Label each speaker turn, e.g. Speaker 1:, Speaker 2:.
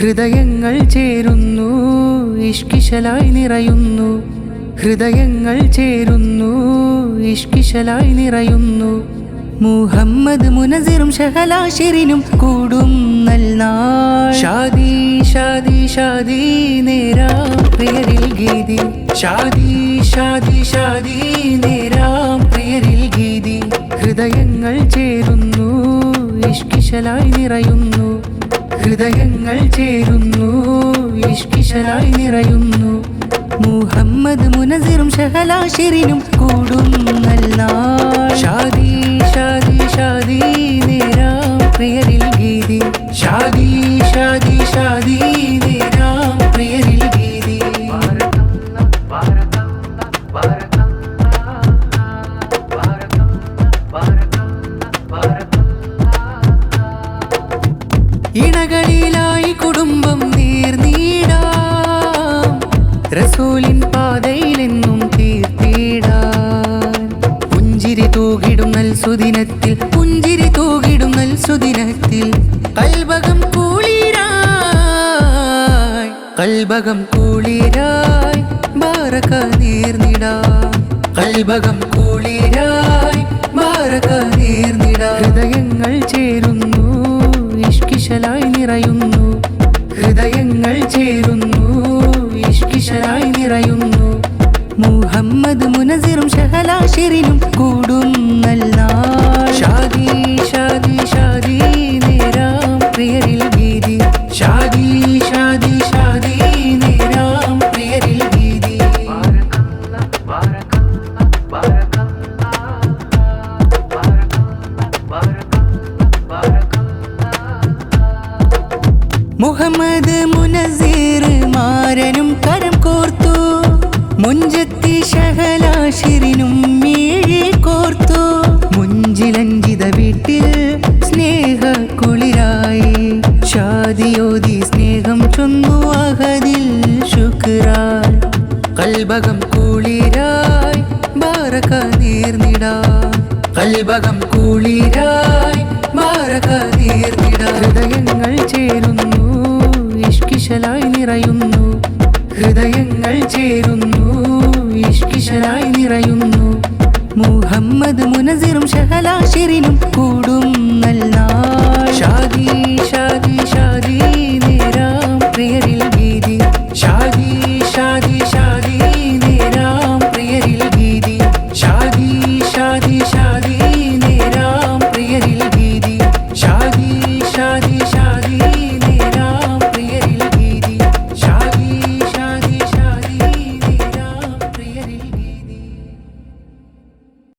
Speaker 1: ഹൃദയങ്ങൾ ചേരുന്നു ഇഷ്കിശലായി നിറയുന്നു. ഹൃദയങ്ങൾ ചേരുന്നു ഇഷ്കിശലായി നിറയുന്നു. മുഹമ്മദ് മുനസിറും ഷഹലാശിറിനും കൂടും നൽനാൾ. ഷാദി ഷാദി ഷാദി നേരാം പ്രിയരിൽ ഗീതി. ഷാദി ഷാദി ഷാദി നേരാം പ്രിയരിൽ ഗീതി. ഹൃദയങ്ങൾ ചേരുന്നു ഇഷ്കിശലായി നിറയുന്നു. ഹൃദയങ്ങൾ ചേരുന്നു ഇഷ്കിശലായി നിറയുന്നു. മുഹമ്മദ് മുനസിറും ഷഹലാശിറിനും കൂടും നൽനാൾ. ഷാദി ഷാദി ഷാദി നേരാം പ്രിയരിൽ ഗീതി. ഷാദി ഷാദി ഷാദി നേരാം പ്രിയരിൽ ഗീതി. ഇണകളിലായി കുടുംബം നീർനീടാം. റസൂലിൻ പാതയിലെന്നും തീർത്തിടാൻ. പുഞ്ചിരി തൂകിടും നൽസുദിനത്തിൽ, പുഞ്ചിരി തൂകിടും നൽസുദിനത്തിൽ. കൽബകം കുളിരായി, കൽബകം കുളിരായി ബാരക നേർന്നിടാം. കൽബകം കുളിരായി ബാരക നേർന്നിടാം. ഹൃദയങ്ങൾ ചേരുന്നു ഇഷ്കിശലായി നിറയുന്നു. ഹൃദയങ്ങൾ ചേരുന്നു ഇഷ്കിശലായി നിറയുന്നു. മുഹമ്മദ് മുനസിറും ഷഹലാശിറിനും കൂടും നൽനാൾ. ഷാദി ഷാദി ഷാദി നേരാം പ്രിയരിൽ ഗീതി. ഷാദി ഷാദി ഷാദി നേരാം പ്രിയരിൽ ഗീതി. മുഹമ്മദ് മുനസിർ മാരനും കരം കോർത്തു. മുഞ്ചത്തി ഷഹലാശിറിനും മീഴി കോർത്തു. മുഞ്ചിലഞ്ചിത വീട്ടിൽ സ്നേഹ കുളിരായി. ഷാദിയോതി സ്നേഹം ചൊന്നു അഹദിൽ ശുക്രായി. കൽബകം കുളിരായി ബാരക നേർന്നിടാം. കൽബകം കുളിരായി ബാരക നേർന്നിടാം. ഹൃദയങ്ങൾ ചേരുന്നു ഇഷ്കിശലായി നിറയുന്നു. ഹൃദയങ്ങൾ ചേരുന്നു ഇഷ്കിശലായി നിറയുന്നു. മുഹമ്മദ് മുനസിറും ഷഹലാശിറിനും